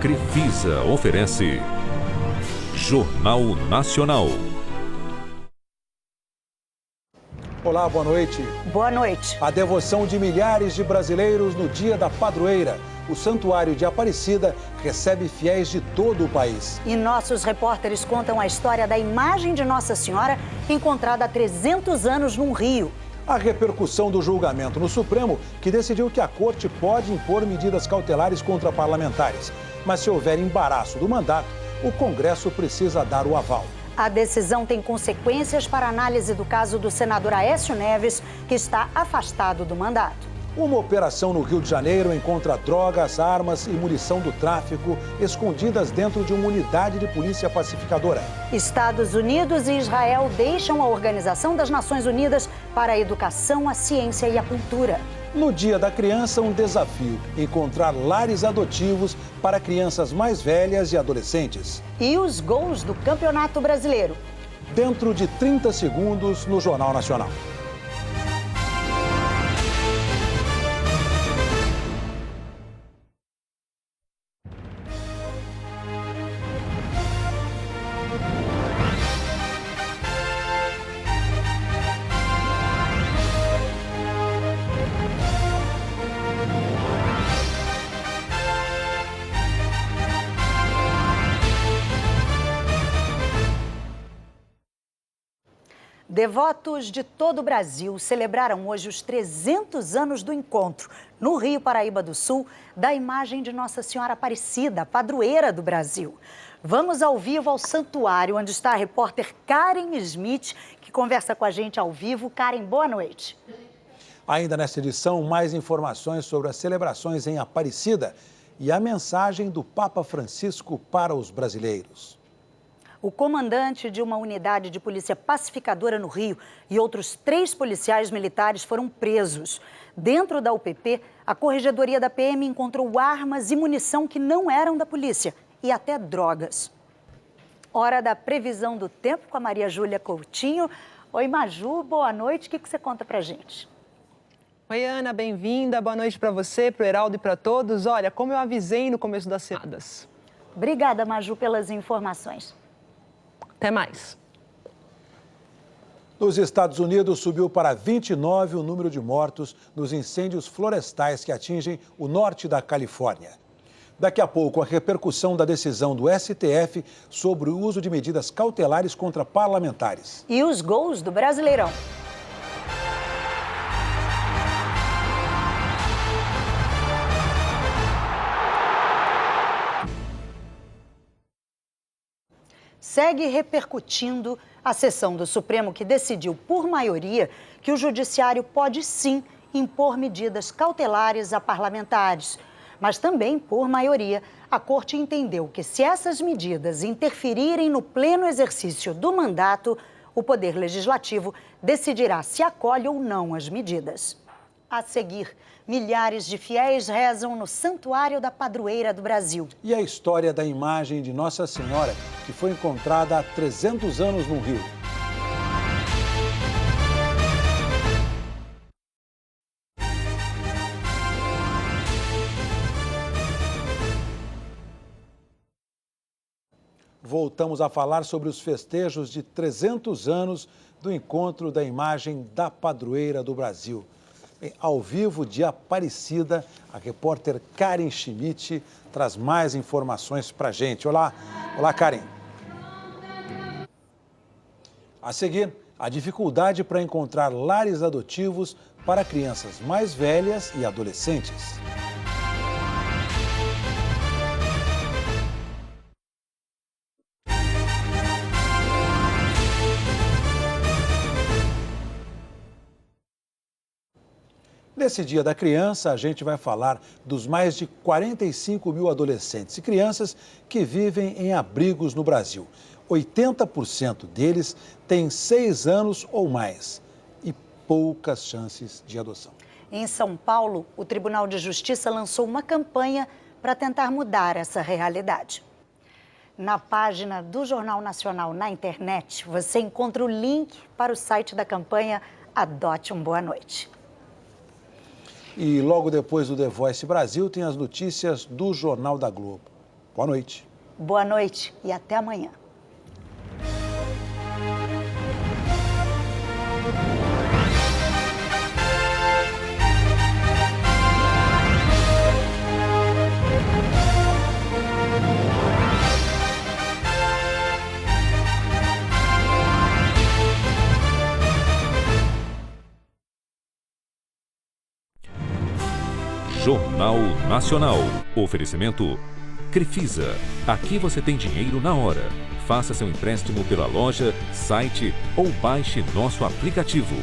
Crefisa oferece Jornal Nacional. Olá, boa noite. Boa noite. A devoção de milhares de brasileiros no Dia da Padroeira. O Santuário de Aparecida recebe fiéis de todo o país. E nossos repórteres contam a história da imagem de Nossa Senhora encontrada há 300 anos num rio. A repercussão do julgamento no Supremo, que decidiu que a Corte pode impor medidas cautelares contra parlamentares. Mas se houver embaraço do mandato, o Congresso precisa dar o aval. A decisão tem consequências para a análise do caso do senador Aécio Neves, que está afastado do mandato. Uma operação no Rio de Janeiro encontra drogas, armas e munição do tráfico escondidas dentro de uma unidade de polícia pacificadora. Estados Unidos e Israel deixam a Organização das Nações Unidas para a educação, a ciência e a cultura. No Dia da Criança, um desafio: encontrar lares adotivos para crianças mais velhas e adolescentes. E os gols do Campeonato Brasileiro. Dentro de 30 segundos no Jornal Nacional. Devotos de todo o Brasil celebraram hoje os 300 anos do encontro, no Rio Paraíba do Sul, da imagem de Nossa Senhora Aparecida, padroeira do Brasil. Vamos ao vivo ao santuário, onde está a repórter Karen Smith, que conversa com a gente ao vivo. Karen, boa noite. Ainda nesta edição, mais informações sobre as celebrações em Aparecida e a mensagem do Papa Francisco para os brasileiros. O comandante de uma unidade de polícia pacificadora no Rio e outros 3 policiais militares foram presos. Dentro da UPP, a Corregedoria da PM encontrou armas e munição que não eram da polícia e até drogas. Hora da previsão do tempo com a Maria Júlia Coutinho. Oi, Maju, boa noite. O que você conta pra gente? Oi, Ana, bem-vinda. Boa noite para você, para o Heraldo e para todos. Olha, como eu avisei no começo das semanas. Obrigada, Maju, pelas informações. Até mais. Nos Estados Unidos, subiu para 29 o número de mortos nos incêndios florestais que atingem o norte da Califórnia. Daqui a pouco, a repercussão da decisão do STF sobre o uso de medidas cautelares contra parlamentares. E os gols do Brasileirão. Segue repercutindo a sessão do Supremo que decidiu, por maioria, que o Judiciário pode sim impor medidas cautelares a parlamentares. Mas também, por maioria, a Corte entendeu que se essas medidas interferirem no pleno exercício do mandato, o Poder Legislativo decidirá se acolhe ou não as medidas. A seguir, milhares de fiéis rezam no Santuário da Padroeira do Brasil. E a história da imagem de Nossa Senhora, que foi encontrada há 300 anos no Rio. Voltamos a falar sobre os festejos de 300 anos do encontro da imagem da Padroeira do Brasil. Ao vivo de Aparecida, a repórter Karen Schmidt traz mais informações para a gente. Olá, Karen. A seguir, a dificuldade para encontrar lares adotivos para crianças mais velhas e adolescentes. Nesse Dia da Criança, a gente vai falar dos mais de 45 mil adolescentes e crianças que vivem em abrigos no Brasil. 80% deles têm 6 anos ou mais e poucas chances de adoção. Em São Paulo, o Tribunal de Justiça lançou uma campanha para tentar mudar essa realidade. Na página do Jornal Nacional na internet, você encontra o link para o site da campanha Adote um Boa Noite. E logo depois do The Voice Brasil tem as notícias do Jornal da Globo. Boa noite. Boa noite e até amanhã. Jornal Nacional. Oferecimento Crefisa. Aqui você tem dinheiro na hora. Faça seu empréstimo pela loja, site ou baixe nosso aplicativo.